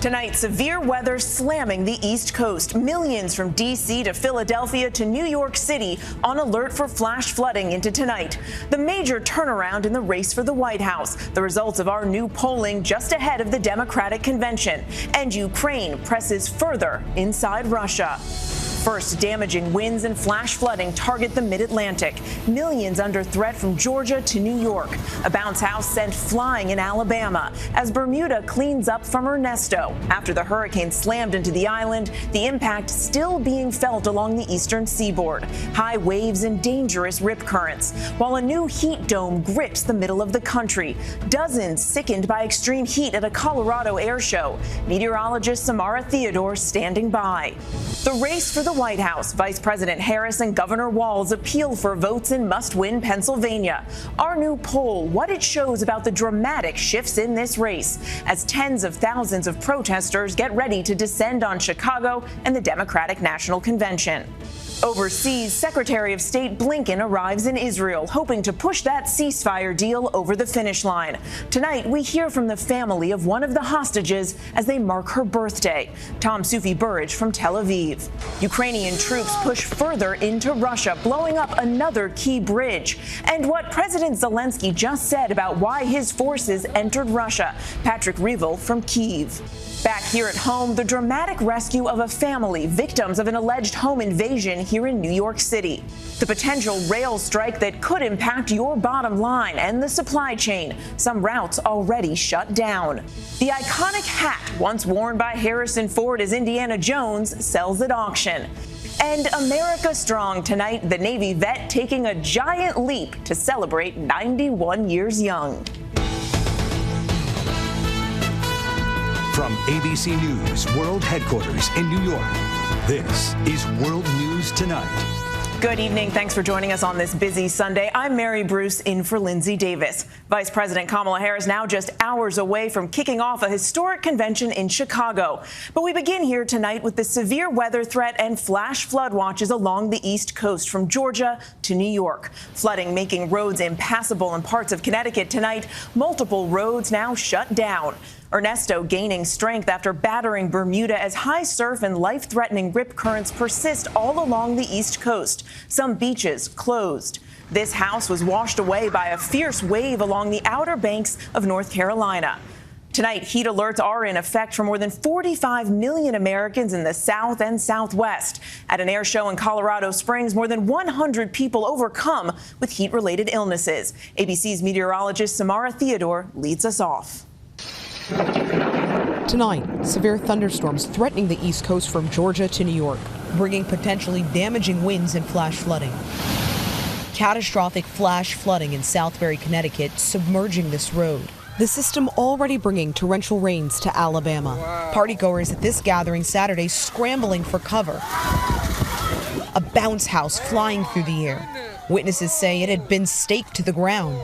Tonight, severe weather slamming the East Coast. Millions from D.C. to Philadelphia to New York City on alert for flash flooding into tonight. The major turnaround in the race for the White House. The results of our new polling just ahead of the Democratic convention. And Ukraine presses further inside Russia. First, damaging winds and flash flooding target the mid-Atlantic. Millions under threat from Georgia to New York. A bounce house sent flying in Alabama as Bermuda cleans up from Ernesto. After the hurricane slammed into the island, the impact still being felt along the eastern seaboard. High waves and dangerous rip currents. While a new heat dome grips the middle of the country. Dozens sickened by extreme heat at a Colorado air show. Meteorologist Somara Theodore standing by. The race for the White House. Vice President Harris and Governor Walz appeal for votes in must-win Pennsylvania. Our new poll, what it shows about the dramatic shifts in this race as tens of thousands of protesters get ready to descend on Chicago and the Democratic National Convention. Overseas, Secretary of State Blinken arrives in Israel, hoping to push that ceasefire deal over the finish line. Tonight, we hear from the family of one of the hostages as they mark her birthday. Tom Sufi Burridge from Tel Aviv. Ukrainian troops push further into Russia, blowing up another key bridge. And what President Zelenskyy just said about why his forces entered Russia. Patrick Revel from Kyiv. Back here at home, the dramatic rescue of a family victims of an alleged home invasion here in New York City. The potential rail strike that could impact your bottom line and the supply chain. Some routes already shut down. The iconic hat once worn by Harrison Ford as Indiana Jones sells at auction. And America Strong tonight, the Navy vet taking a giant leap to celebrate 91 years young. From ABC News World Headquarters in New York, this is World News Tonight. Good evening. Thanks for joining us on this busy Sunday. I'm Mary Bruce in for Lindsay Davis. Vice President Kamala Harris now just hours away from kicking off a historic convention in Chicago. But we begin here tonight with the severe weather threat and flash flood watches along the East Coast from Georgia to New York. Flooding making roads impassable in parts of Connecticut tonight. Multiple roads now shut down. Ernesto gaining strength after battering Bermuda as high surf and life-threatening rip currents persist all along the East Coast. Some beaches closed. This house was washed away by a fierce wave along the outer banks of North Carolina. Tonight, heat alerts are in effect for more than 45 million Americans in the South and Southwest. At an air show in Colorado Springs, more than 100 people overcome with heat-related illnesses. ABC's meteorologist Somara Theodore leads us off. Tonight, severe thunderstorms threatening the East Coast from Georgia to New York, bringing potentially damaging winds and flash flooding. Catastrophic flash flooding in Southbury, Connecticut, submerging this road. The system already bringing torrential rains to Alabama. Wow. Partygoers at this gathering Saturday scrambling for cover. A bounce house flying through the air. Witnesses say it had been staked to the ground.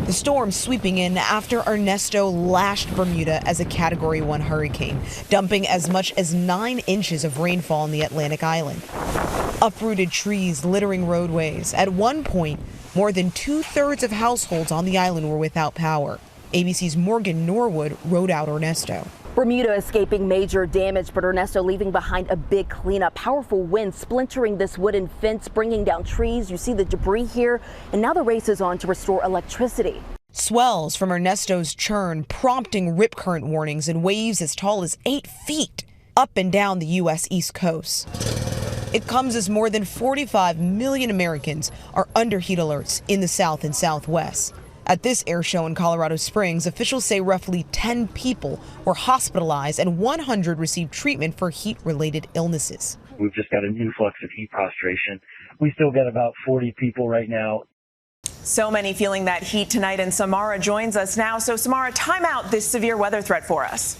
The storm sweeping in after Ernesto lashed Bermuda as a Category 1 hurricane, dumping as much as 9 inches of rainfall on the Atlantic island. Uprooted trees littering roadways. At one point, more than 2/3 of households on the island were without power. ABC's Morgan Norwood rode out Ernesto. Bermuda escaping major damage, but Ernesto leaving behind a big cleanup. Powerful winds splintering this wooden fence, bringing down trees. You see the debris here, and now the race is on to restore electricity. Swells from Ernesto's churn prompting rip current warnings and waves as tall as 8 feet up and down the U.S. East Coast. It comes as more than 45 million Americans are under heat alerts in the South and Southwest. At this air show in Colorado Springs, officials say roughly 10 people were hospitalized and 100 received treatment for heat-related illnesses. We've just got an influx of heat prostration. We still got about 40 people right now. So many feeling that heat tonight, and Samara joins us now. So, Samara, time out this severe weather threat for us.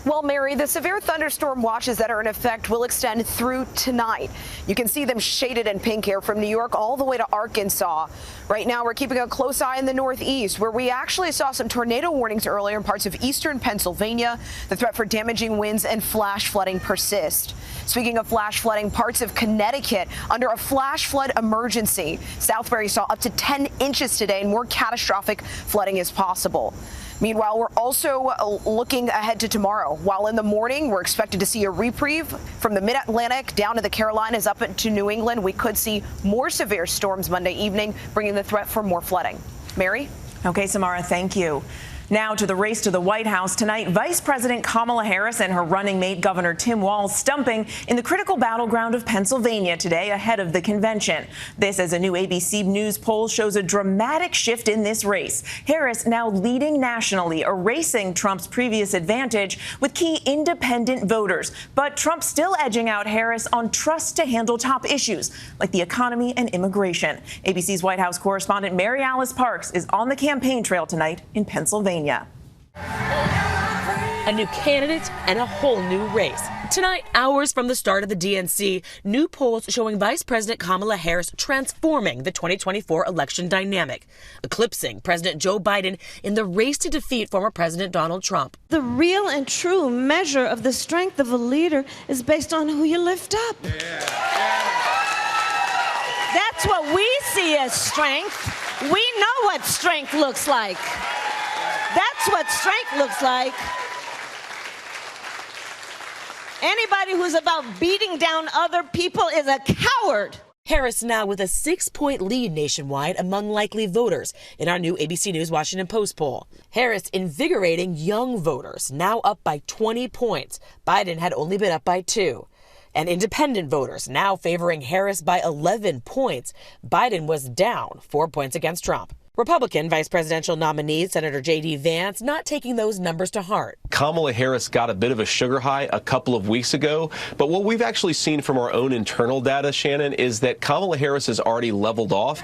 Well, Mary, the severe thunderstorm watches that are in effect will extend through tonight. You can see them shaded in pink here from New York all the way to Arkansas. Right now, we're keeping a close eye in the Northeast, where we actually saw some tornado warnings earlier in parts of eastern Pennsylvania. The threat for damaging winds and flash flooding persist. Speaking of flash flooding, parts of Connecticut under a flash flood emergency. Southbury saw up to 10 inches today, and more catastrophic flooding is possible. Meanwhile, we're also looking ahead to tomorrow. While in the morning, we're expected to see a reprieve from the mid-Atlantic down to the Carolinas up into New England. We could see more severe storms Monday evening, bringing the threat for more flooding. Mary? Okay, Samara, thank you. Now to the race to the White House tonight. Vice President Kamala Harris and her running mate, Governor Tim Walz, stumping in the critical battleground of Pennsylvania today ahead of the convention. This as a new ABC News poll shows a dramatic shift in this race. Harris now leading nationally, erasing Trump's previous advantage with key independent voters. But Trump still edging out Harris on trust to handle top issues like the economy and immigration. ABC's White House correspondent MaryAlice Parks is on the campaign trail tonight in Pennsylvania. A new candidate and a whole new race. Tonight, hours from the start of the DNC, new polls showing Vice President Kamala Harris transforming the 2024 election dynamic, eclipsing President Joe Biden in the race to defeat former President Donald Trump. The real and true measure of the strength of a leader is based on who you lift up. That's what we see as strength. We know what strength looks like. That's what strength looks like. Anybody who's about beating down other people is a coward. Harris now with a 6-point lead nationwide among likely voters in our new ABC News Washington Post poll. Harris invigorating young voters, now up by 20 points. Biden had only been up by 2. And independent voters now favoring Harris by 11 points. Biden was down 4 points against Trump. Republican vice presidential nominee Senator J.D. Vance not taking those numbers to heart. Kamala Harris got a bit of a sugar high a couple of weeks ago, but what we've actually seen from our own internal data, Shannon, is that Kamala Harris has already leveled off.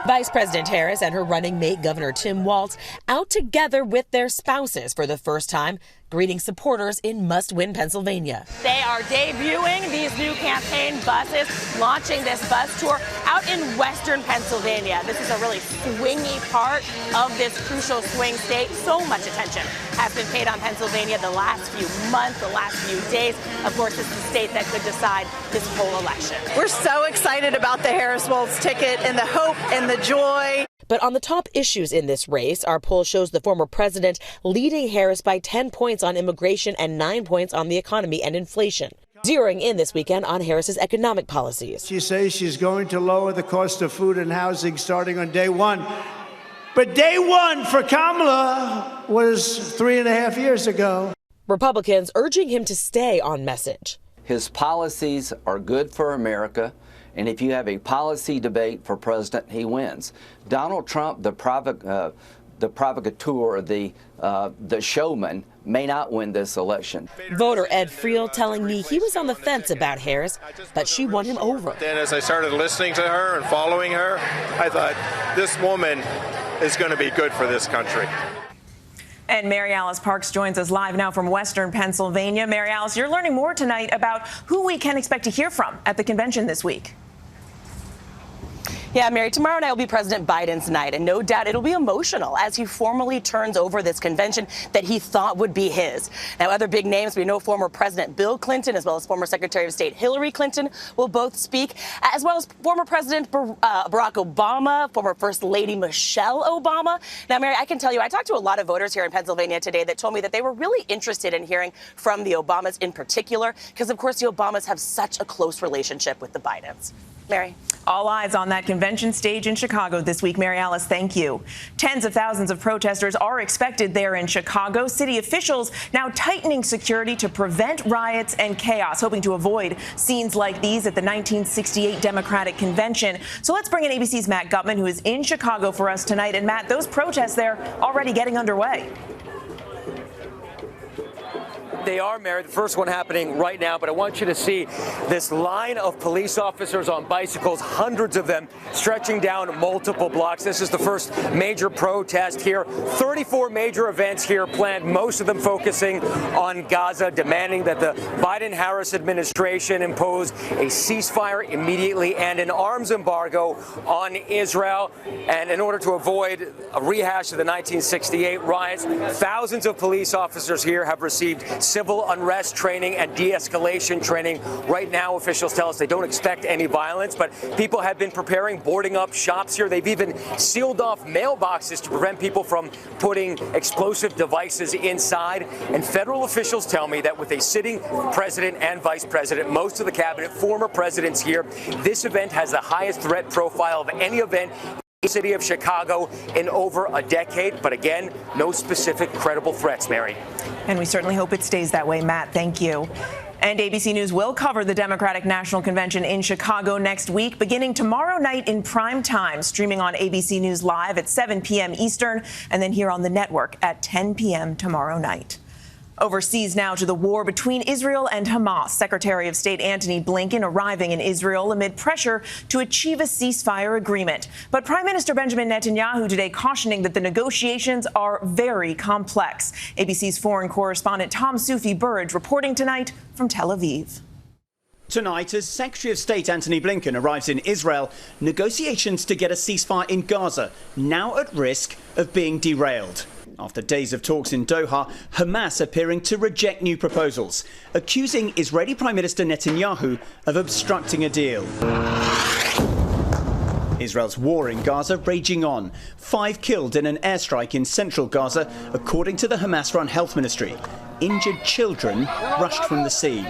Vice President Harris and her running mate, Governor Tim Walz, out together with their spouses for the first time, greeting supporters in must-win Pennsylvania. They are debuting these new campaign buses, launching this bus tour out in western Pennsylvania. This is a really swingy part of this crucial swing state. So much attention has been paid on Pennsylvania the last few months, the last few days. Of course, it's the state that could decide this whole election. We're so excited about the Harris-Walz ticket and the hope and the joy. But on the top issues in this race, our poll shows the former president leading Harris by 10 points on immigration and 9 points on the economy and inflation. Zeroing in this weekend on Harris's economic policies. She says she's going to lower the cost of food and housing starting on day one. But day one for Kamala was 3.5 years ago. Republicans urging him to stay on message. His policies are good for America. And if you have a policy debate for president, he wins. Donald Trump, the provocateur, the showman, may not win this election. Voter Ed Friel telling me he was on the fence about Harris, but she won him over. Then as I started listening to her and following her, I thought, this woman is going to be good for this country. And MaryAlice Parks joins us live now from western Pennsylvania. MaryAlice, you're learning more tonight about who we can expect to hear from at the convention this week. Yeah, Mary, tomorrow night will be President Biden's night, and no doubt it'll be emotional as he formally turns over this convention that he thought would be his. Now, other big names, we know former President Bill Clinton as well as former Secretary of State Hillary Clinton will both speak, as well as former President Barack Obama, former First Lady Michelle Obama. Now, Mary, I can tell you, I talked to a lot of voters here in Pennsylvania today that told me that they were really interested in hearing from the Obamas in particular, because, of course, the Obamas have such a close relationship with the Bidens. Mary. All eyes on that convention stage in Chicago this week. MaryAlice, thank you. Tens of thousands of protesters are expected there in Chicago. City officials now tightening security to prevent riots and chaos, hoping to avoid scenes like these at the 1968 Democratic Convention. So let's bring in ABC's Matt Gutman, who is in Chicago for us tonight. And Matt, those protests there already getting underway. They are, Mary. The first one happening right now, but I want you to see this line of police officers on bicycles, hundreds of them stretching down multiple blocks. This is the first major protest here. 34 major events here planned, most of them focusing on Gaza, demanding that the Biden-Harris administration impose a ceasefire immediately and an arms embargo on Israel. And in order to avoid a rehash of the 1968 riots, thousands of police officers here have received civil unrest training and de-escalation training. Right now, officials tell us they don't expect any violence, but people have been preparing, boarding up shops here. They've even sealed off mailboxes to prevent people from putting explosive devices inside. And federal officials tell me that with a sitting president and vice president, most of the cabinet, former presidents here, this event has the highest threat profile of any event in the city of Chicago in over a decade. But again, no specific credible threats, Mary. And we certainly hope it stays that way, Matt. Thank you. And ABC News will cover the Democratic National Convention in Chicago next week, beginning tomorrow night in prime time, streaming on ABC News Live at 7 p.m. Eastern, and then here on the network at 10 p.m. tomorrow night. Overseas now to the war between Israel and Hamas. Secretary of State Antony Blinken arriving in Israel amid pressure to achieve a ceasefire agreement. But Prime Minister Benjamin Netanyahu today cautioning that the negotiations are very complex. ABC's foreign correspondent Tom Soufi-Burridge reporting tonight from Tel Aviv. Tonight, as Secretary of State Antony Blinken arrives in Israel, negotiations to get a ceasefire in Gaza now at risk of being derailed. After days of talks in Doha, Hamas appearing to reject new proposals, accusing Israeli Prime Minister Netanyahu of obstructing a deal. Israel's war in Gaza raging on. 5 killed in an airstrike in central Gaza, according to the Hamas-run health ministry. Injured children rushed from the scene.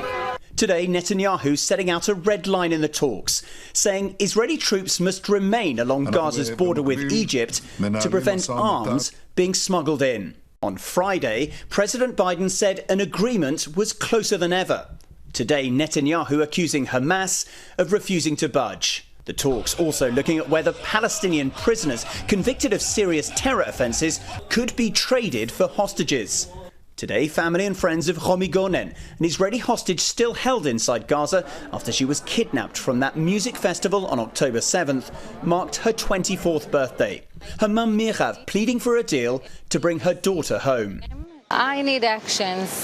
Today, Netanyahu setting out a red line in the talks, saying Israeli troops must remain along Gaza's border with Egypt to prevent arms being smuggled in. On Friday, President Biden said an agreement was closer than ever. Today, Netanyahu accusing Hamas of refusing to budge. The talks also looking at whether Palestinian prisoners convicted of serious terror offences could be traded for hostages. Today, family and friends of Romi Gonen, an Israeli hostage still held inside Gaza after she was kidnapped from that music festival on October 7th, marked her 24th birthday. Her mum Mirav pleading for a deal to bring her daughter home. I need actions.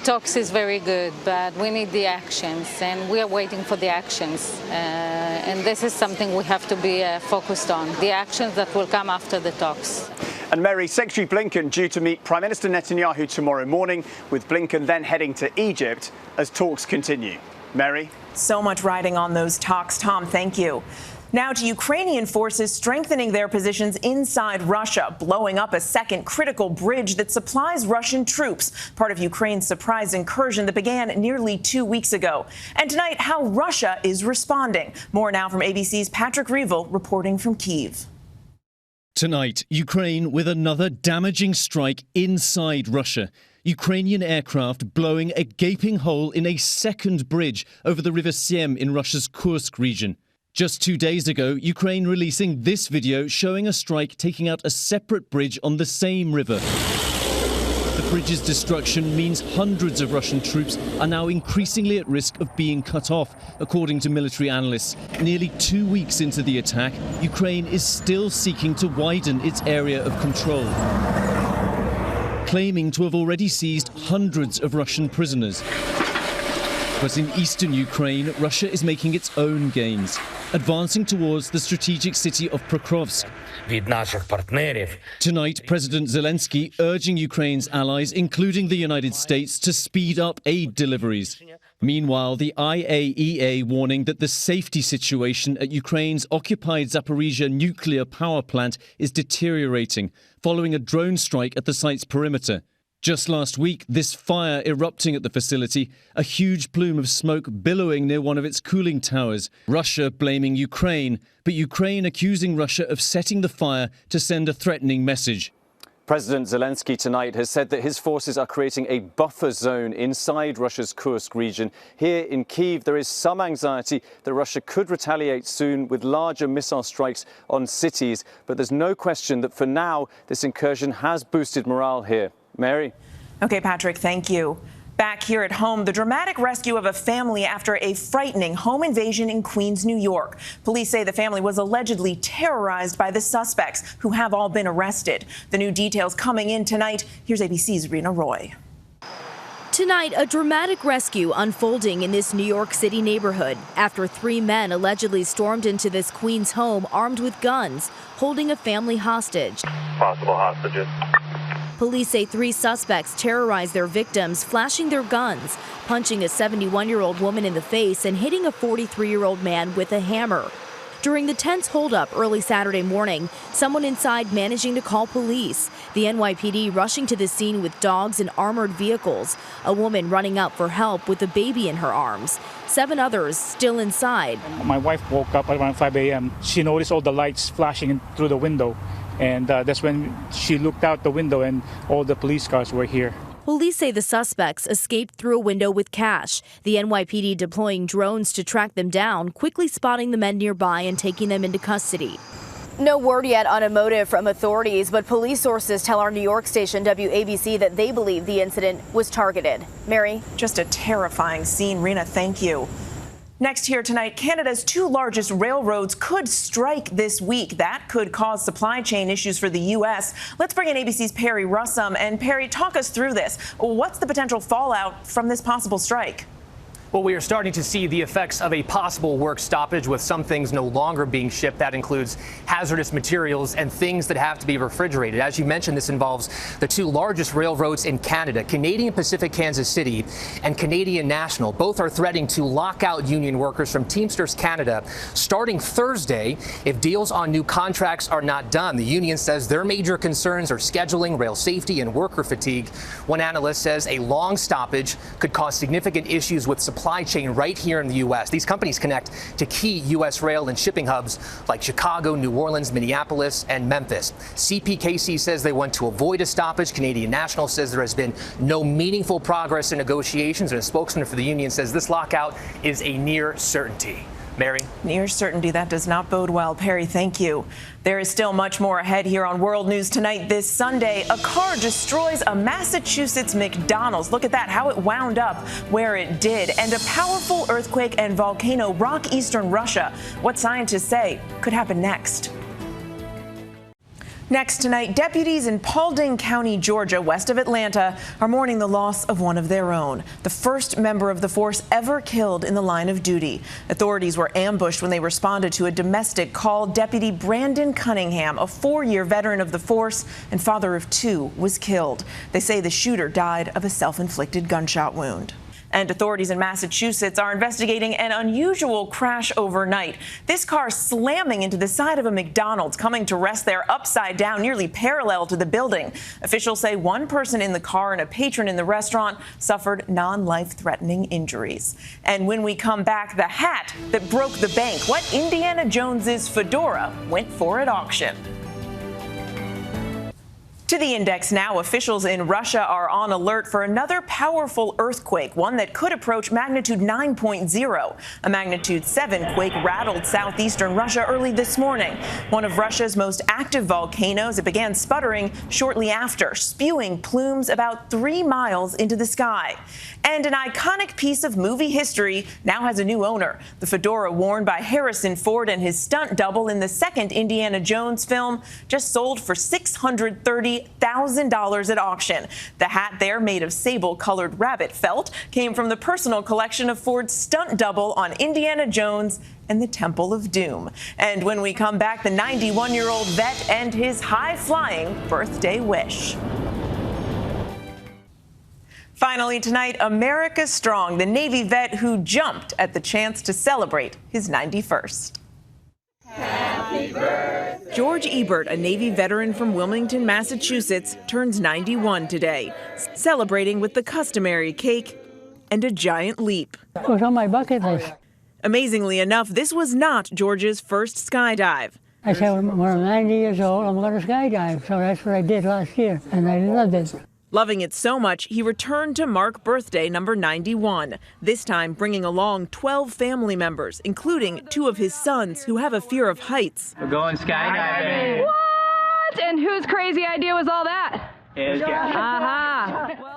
Talks is very good, but we need the actions, and we are waiting for the actions. And this is something we have to be focused on, the actions that will come after the talks. And Mary, Secretary Blinken due to meet Prime Minister Netanyahu tomorrow morning, with Blinken then heading to Egypt as talks continue. Mary? So much riding on those talks, Tom. Thank you. Now to Ukrainian forces strengthening their positions inside Russia, blowing up a second critical bridge that supplies Russian troops, part of Ukraine's surprise incursion that began nearly 2 weeks ago. And tonight, how Russia is responding. More now from ABC's Patrick Reevell reporting from Kyiv. Tonight, Ukraine with another damaging strike inside Russia. Ukrainian aircraft blowing a gaping hole in a second bridge over the River Siem in Russia's Kursk region. Just 2 days ago, Ukraine releasing this video showing a strike taking out a separate bridge on the same river. The bridge's destruction means hundreds of Russian troops are now increasingly at risk of being cut off, according to military analysts. Nearly 2 weeks into the attack, Ukraine is still seeking to widen its area of control, claiming to have already seized hundreds of Russian prisoners. But in eastern Ukraine, Russia is making its own gains, advancing towards the strategic city of Pokrovsk. Tonight, President Zelenskyy urging Ukraine's allies, including the United States, to speed up aid deliveries. Meanwhile, the IAEA warning that the safety situation at Ukraine's occupied Zaporizhzhia nuclear power plant is deteriorating, following a drone strike at the site's perimeter. Just last week, this fire erupting at the facility, a huge plume of smoke billowing near one of its cooling towers. Russia blaming Ukraine, but Ukraine accusing Russia of setting the fire to send a threatening message. President Zelenskyy tonight has said that his forces are creating a buffer zone inside Russia's Kursk region. Here in Kyiv, there is some anxiety that Russia could retaliate soon with larger missile strikes on cities. But there's no question that for now, this incursion has boosted morale here. Mary? Okay, Patrick, thank you. Back here at home, the dramatic rescue of a family after a frightening home invasion in Queens, New York. Police say the family was allegedly terrorized by the suspects, who have all been arrested. The new details coming in tonight. Here's ABC's Rena Roy. Tonight, a dramatic rescue unfolding in this New York City neighborhood after 3 men allegedly stormed into this Queens home armed with guns, holding a family hostage. Possible hostages. Police say 3 suspects terrorized their victims, flashing their guns, punching a 71-year-old woman in the face and hitting a 43-year-old man with a hammer. During the tense holdup early Saturday morning, someone inside managing to call police. The NYPD rushing to the scene with dogs and armored vehicles. A woman running up for help with a baby in her arms. 7 others still inside. My wife woke up around 5 a.m. She noticed all the lights flashing through the window. And that's when she looked out the window and all the police cars were here. Police say the suspects escaped through a window with cash. The NYPD deploying drones to track them down, quickly spotting the men nearby and taking them into custody. No word yet on a motive from authorities, but police sources tell our New York station WABC that they believe the incident was targeted. Mary? Just a terrifying scene. Rena, thank you. Next here tonight, Canada's 2 largest railroads could strike this week. That could cause supply chain issues for the U.S. Let's bring in ABC's Perry Russum. And Perry, talk us through this. What's the potential fallout from this possible strike? Well, we are starting to see the effects of a possible work stoppage with some things no longer being shipped. That includes hazardous materials and things that have to be refrigerated. As you mentioned, this involves the 2 largest railroads in Canada, Canadian Pacific Kansas City and Canadian National. Both are threatening to lock out union workers from Teamsters Canada starting Thursday if deals on new contracts are not done. The union says their major concerns are scheduling, rail safety, and worker fatigue. One analyst says a long stoppage could cause significant issues with supply chain right here in the U.S. These companies connect to key U.S. rail and shipping hubs like Chicago, New Orleans, Minneapolis, and Memphis. CPKC says they want to avoid a stoppage. Canadian National says there has been no meaningful progress in negotiations, and a spokesman for the union says this lockout is a near certainty. Mary? Near certainty. That does not bode well. Perry, thank you. There is still much more ahead here on World News Tonight. This Sunday, a car destroys a Massachusetts McDonald's. Look at that, how it wound up where it did. And a powerful earthquake and volcano rock eastern Russia. What scientists say could happen next. Next tonight, deputies in Paulding County, Georgia, west of Atlanta, are mourning the loss of one of their own, the first member of the force ever killed in the line of duty. Authorities were ambushed when they responded to a domestic call. Deputy Brandon Cunningham, a 4-year veteran of the force and father of 2, was killed. They say the shooter died of a self-inflicted gunshot wound. And authorities in Massachusetts are investigating an unusual crash overnight. This car slamming into the side of a McDonald's, coming to rest there upside down, nearly parallel to the building. Officials say one person in the car and a patron in the restaurant suffered non-life-threatening injuries. And when we come back, the hat that broke the bank, what Indiana Jones's fedora went for at auction. To the index now, officials in Russia are on alert for another powerful earthquake, one that could approach magnitude 9.0. A magnitude 7 quake rattled southeastern Russia early this morning. One of Russia's most active volcanoes, it began sputtering shortly after, spewing plumes about 3 miles into the sky. And an iconic piece of movie history now has a new owner. The fedora worn by Harrison Ford and his stunt double in the second Indiana Jones film just sold for $630,000 at auction. The hat there, made of sable-colored rabbit felt, came from the personal collection of Ford's stunt double on Indiana Jones and the Temple of Doom. And when we come back, the 91-year-old vet and his high-flying birthday wish. Finally tonight, America Strong, the Navy vet who jumped at the chance to celebrate his 91st. Happy birthday. George Ebert, a Navy veteran from Wilmington, Massachusetts, turns 91 today, celebrating with the customary cake and a giant leap. It was on my bucket list. Amazingly enough, this was not George's first skydive. I said, when I'm 90 years old, I'm going to skydive. So that's what I did last year, and I loved it. Loving it so much, he returned to mark birthday number 91, this time bringing along 12 family members, including 2 of his sons who have a fear of heights. We're going skydiving. What? And whose crazy idea was all that?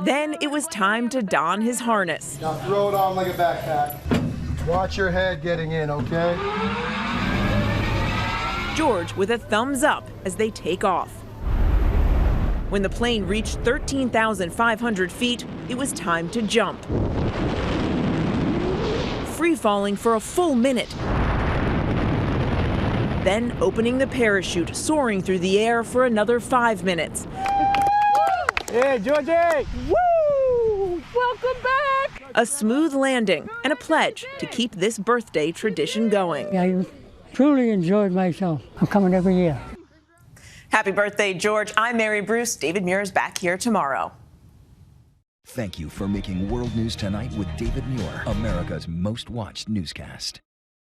Then it was time to don his harness. Now throw it on like a backpack. Watch your head getting in, okay? George with a thumbs up as they take off. When the plane reached 13,500 feet, it was time to jump. Free falling for a full minute. Then opening the parachute, soaring through the air for another 5 minutes. Hey, Georgie! Woo! Welcome back! A smooth landing and a pledge to keep this birthday tradition going. I truly enjoyed myself. I'm coming every year. Happy birthday, George. I'm Mary Bruce. David Muir's back here tomorrow. Thank you for making World News Tonight with David Muir America's most watched newscast.